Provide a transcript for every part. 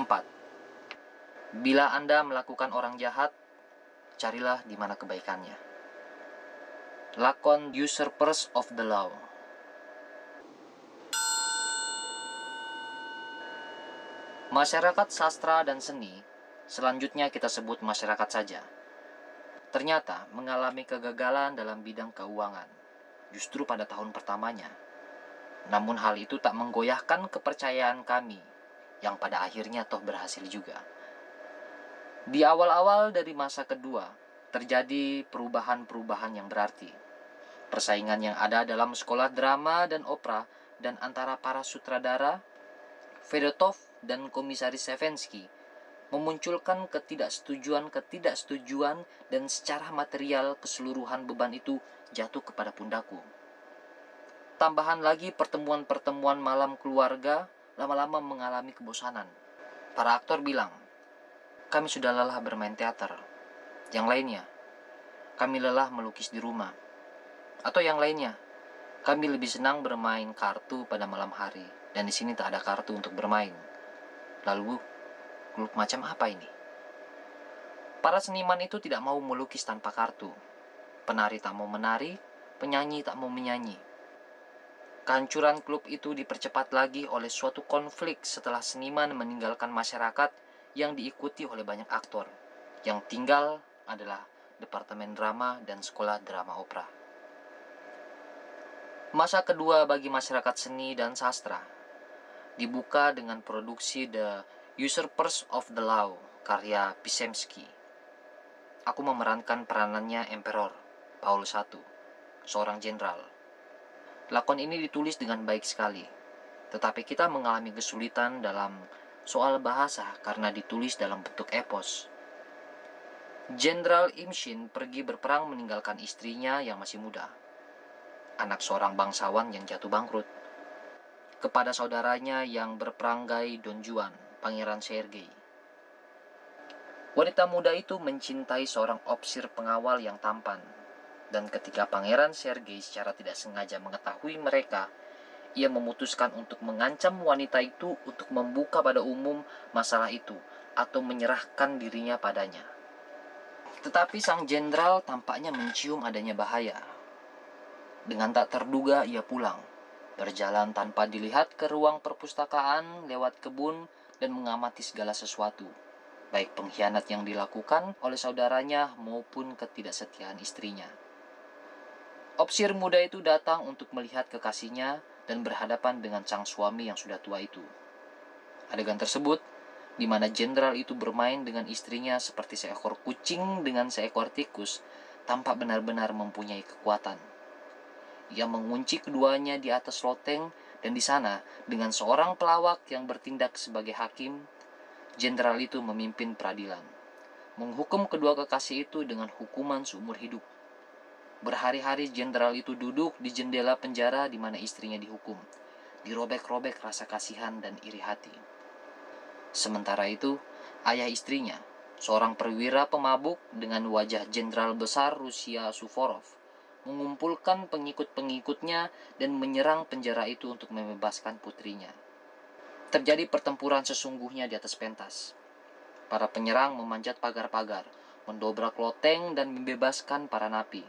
4. Bila Anda melakukan orang jahat, carilah di mana kebaikannya. Lakon Usurpers of the Law. Masyarakat sastra dan seni, selanjutnya kita sebut masyarakat saja, ternyata mengalami kegagalan dalam bidang keuangan, justru pada tahun pertamanya. Namun hal itu tak menggoyahkan kepercayaan kami, yang pada akhirnya toh berhasil juga. Di awal-awal dari masa kedua, terjadi perubahan-perubahan yang berarti. Persaingan yang ada dalam sekolah drama dan opera dan antara para sutradara, Fedotov dan komisaris Sevensky, memunculkan ketidaksetujuan dan secara material keseluruhan beban itu jatuh kepada pundakku. Tambahan lagi pertemuan-pertemuan malam keluarga lama-lama mengalami kebosanan. Para aktor bilang, kami sudah lelah bermain teater. Yang lainnya, kami lelah melukis di rumah. Atau yang lainnya, kami lebih senang bermain kartu pada malam hari, dan di sini tak ada kartu untuk bermain. Lalu, klub macam apa ini? Para seniman itu tidak mau melukis tanpa kartu. Penari tak mau menari, penyanyi tak mau menyanyi. Kehancuran klub itu dipercepat lagi oleh suatu konflik setelah seniman meninggalkan masyarakat yang diikuti oleh banyak aktor. Yang tinggal adalah departemen drama dan sekolah drama opera. Masa kedua bagi masyarakat seni dan sastra dibuka dengan produksi The Usurpers of the Law karya Pisemsky. Aku memerankan peranannya Emperor Paul I, seorang jenderal. Lakon ini ditulis dengan baik sekali, tetapi kita mengalami kesulitan dalam soal bahasa karena ditulis dalam bentuk epos. Jenderal Imshin pergi berperang meninggalkan istrinya yang masih muda, anak seorang bangsawan yang jatuh bangkrut, kepada saudaranya yang berperanggai Don Juan, Pangeran Sergei. Wanita muda itu mencintai seorang opsir pengawal yang tampan, dan ketika Pangeran Sergei secara tidak sengaja mengetahui mereka, ia memutuskan untuk mengancam wanita itu untuk membuka pada umum masalah itu atau menyerahkan dirinya padanya. Tetapi sang jenderal tampaknya mencium adanya bahaya. Dengan tak terduga ia pulang, berjalan tanpa dilihat ke ruang perpustakaan, lewat kebun, dan mengamati segala sesuatu, baik pengkhianat yang dilakukan oleh saudaranya maupun ketidaksetiaan istrinya. Opsir muda itu datang untuk melihat kekasihnya dan berhadapan dengan sang suami yang sudah tua itu. Adegan tersebut, di mana jenderal itu bermain dengan istrinya seperti seekor kucing dengan seekor tikus, tampak benar-benar mempunyai kekuatan. Ia mengunci keduanya di atas loteng, dan di sana, dengan seorang pelawak yang bertindak sebagai hakim, jenderal itu memimpin peradilan, menghukum kedua kekasih itu dengan hukuman seumur hidup. Berhari-hari jenderal itu duduk di jendela penjara di mana istrinya dihukum, dirobek-robek rasa kasihan dan iri hati. Sementara itu, ayah istrinya, seorang perwira pemabuk dengan wajah jenderal besar Rusia Suvorov, mengumpulkan pengikut-pengikutnya dan menyerang penjara itu untuk membebaskan putrinya. Terjadi pertempuran sesungguhnya di atas pentas. Para penyerang memanjat pagar-pagar, mendobrak loteng dan membebaskan para napi.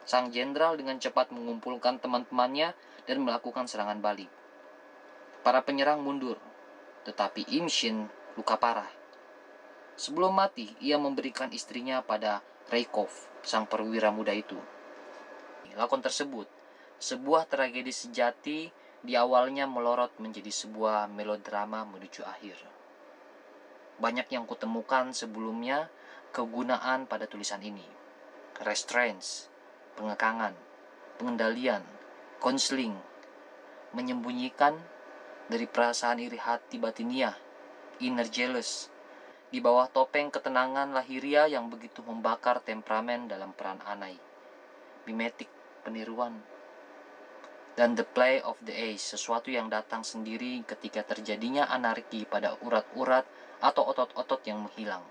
Sang jenderal dengan cepat mengumpulkan teman-temannya dan melakukan serangan balik. Para penyerang mundur, tetapi Imshin luka parah. Sebelum mati, ia memberikan istrinya pada Reikov, sang perwira muda itu. Lakon tersebut, sebuah tragedi sejati, di awalnya melorot menjadi sebuah melodrama menuju akhir. Banyak yang kutemukan sebelumnya kegunaan pada tulisan ini. Restraints, pengekangan, pengendalian, konseling, menyembunyikan dari perasaan iri hati batiniah, inner jealous, di bawah topeng ketenangan lahiria yang begitu membakar temperamen dalam peran Anai, mimetik, peniruan, dan the play of the ace, sesuatu yang datang sendiri ketika terjadinya anarki pada urat-urat atau otot-otot yang menghilang.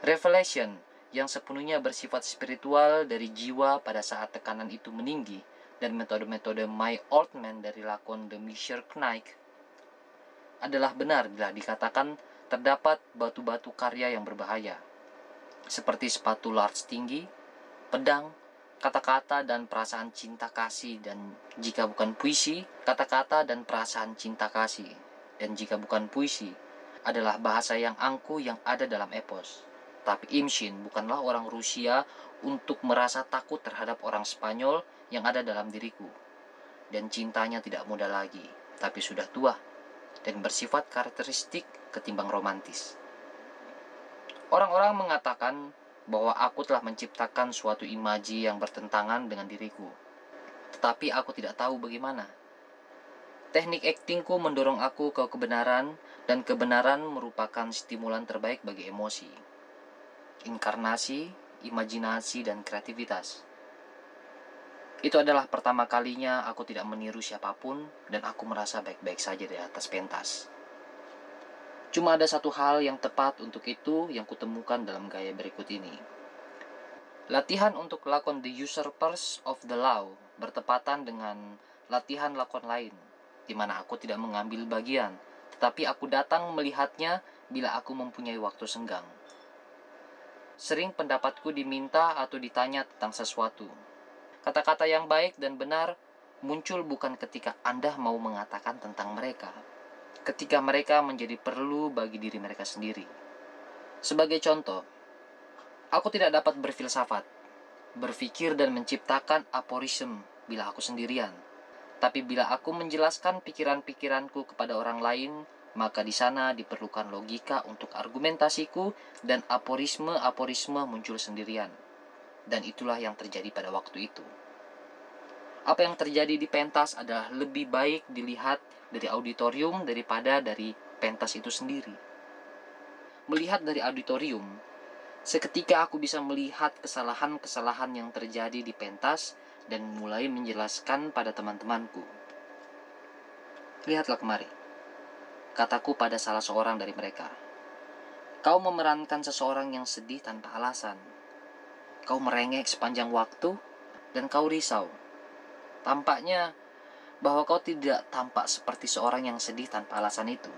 Revelation yang sepenuhnya bersifat spiritual dari jiwa pada saat tekanan itu meninggi, dan metode-metode My Old Man dari lakon The Monsieur Knight adalah benar bila dikatakan terdapat batu-batu karya yang berbahaya, seperti sepatu large tinggi, pedang, kata-kata dan perasaan cinta kasih, dan jika bukan puisi, kata-kata dan perasaan cinta kasih, dan jika bukan puisi, adalah bahasa yang angkuh yang ada dalam epos. Tapi Imshin bukanlah orang Rusia untuk merasa takut terhadap orang Spanyol yang ada dalam diriku. Dan cintanya tidak muda lagi, tapi sudah tua, dan bersifat karakteristik ketimbang romantis. Orang-orang mengatakan bahwa aku telah menciptakan suatu imaji yang bertentangan dengan diriku. Tetapi aku tidak tahu bagaimana. Teknik aktingku mendorong aku ke kebenaran, dan kebenaran merupakan stimulan terbaik bagi emosi, inkarnasi, imajinasi, dan kreativitas. Itu adalah pertama kalinya aku tidak meniru siapapun, dan aku merasa baik-baik saja di atas pentas. Cuma ada satu hal yang tepat untuk itu yang kutemukan dalam gaya berikut ini. Latihan untuk lakon The Usurpers of the Law bertepatan dengan latihan lakon lain, di mana aku tidak mengambil bagian, tetapi aku datang melihatnya bila aku mempunyai waktu senggang. Sering pendapatku diminta atau ditanya tentang sesuatu. Kata-kata yang baik dan benar muncul bukan ketika Anda mau mengatakan tentang mereka, ketika mereka menjadi perlu bagi diri mereka sendiri. Sebagai contoh, aku tidak dapat berfilsafat, berpikir dan menciptakan aforisme bila aku sendirian. Tapi bila aku menjelaskan pikiran-pikiranku kepada orang lain, maka di sana diperlukan logika untuk argumentasiku, dan aforisme-aforisme muncul sendirian. Dan itulah yang terjadi pada waktu itu. Apa yang terjadi di pentas adalah lebih baik dilihat dari auditorium daripada dari pentas itu sendiri. Melihat dari auditorium, seketika aku bisa melihat kesalahan-kesalahan yang terjadi di pentas dan mulai menjelaskan pada teman-temanku. Lihatlah kemari, kataku pada salah seorang dari mereka. Kau memerankan seseorang yang sedih tanpa alasan. Kau merengek sepanjang waktu dan kau risau. Tampaknya bahwa kau tidak tampak seperti seorang yang sedih tanpa alasan itu.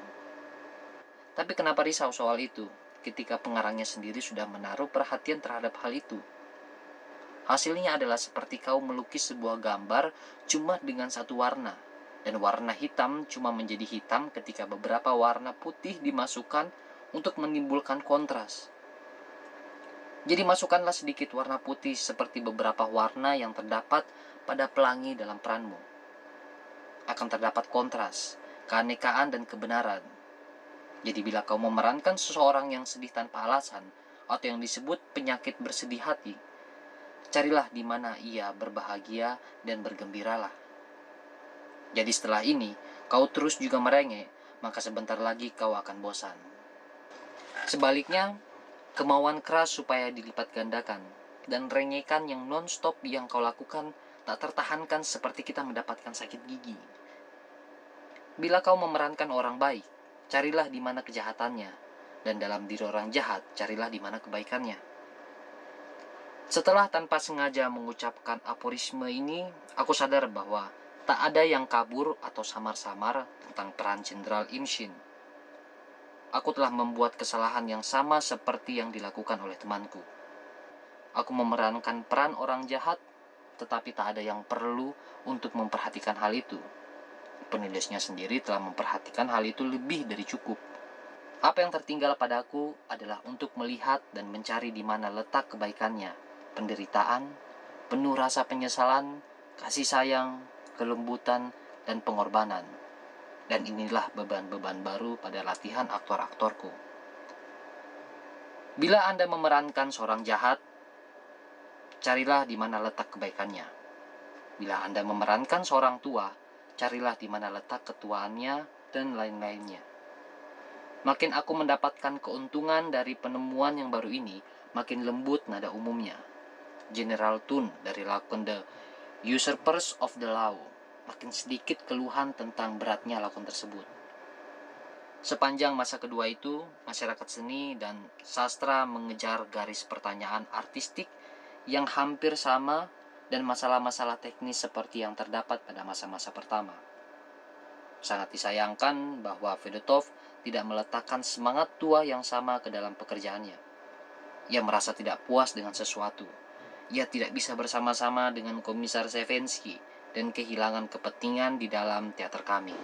Tapi kenapa risau soal itu ketika pengarangnya sendiri sudah menaruh perhatian terhadap hal itu? Hasilnya adalah seperti kau melukis sebuah gambar cuma dengan satu warna, dan warna hitam cuma menjadi hitam ketika beberapa warna putih dimasukkan untuk menimbulkan kontras. Jadi masukkanlah sedikit warna putih seperti beberapa warna yang terdapat pada pelangi dalam peranmu. Akan terdapat kontras, keanekaan, dan kebenaran. Jadi bila kau memerankan seseorang yang sedih tanpa alasan, atau yang disebut penyakit bersedih hati, carilah di mana ia berbahagia dan bergembiralah. Jadi setelah ini, kau terus juga merengek, maka sebentar lagi kau akan bosan. Sebaliknya, kemauan keras supaya dilipat gandakan, dan rengekan yang non-stop yang kau lakukan tak tertahankan seperti kita mendapatkan sakit gigi. Bila kau memerankan orang baik, carilah di mana kejahatannya, dan dalam diri orang jahat, carilah di mana kebaikannya. Setelah tanpa sengaja mengucapkan aforisme ini, aku sadar bahwa tak ada yang kabur atau samar-samar tentang peran Jenderal Imshin. Aku telah membuat kesalahan yang sama seperti yang dilakukan oleh temanku. Aku memerankan peran orang jahat, tetapi tak ada yang perlu untuk memperhatikan hal itu. Penulisnya sendiri telah memperhatikan hal itu lebih dari cukup. Apa yang tertinggal padaku adalah untuk melihat dan mencari di mana letak kebaikannya, penderitaan, penuh rasa penyesalan, kasih sayang, kelembutan, dan pengorbanan. Dan inilah beban-beban baru pada latihan aktor-aktorku. Bila Anda memerankan seorang jahat, carilah di mana letak kebaikannya. Bila Anda memerankan seorang tua, carilah di mana letak ketuaannya dan lain-lainnya. Makin aku mendapatkan keuntungan dari penemuan yang baru ini, makin lembut nada umumnya. General Tun dari lakon The Usurpers of the Law, makin sedikit keluhan tentang beratnya lakon tersebut. Sepanjang masa kedua itu, masyarakat seni dan sastra mengejar garis pertanyaan artistik yang hampir sama dan masalah-masalah teknis seperti yang terdapat pada masa-masa pertama. Sangat disayangkan bahwa Fedotov tidak meletakkan semangat tua yang sama ke dalam pekerjaannya. Ia merasa tidak puas dengan sesuatu. Ia tidak bisa bersama-sama dengan Komisar Sevensky dan kehilangan kepentingan di dalam teater kami.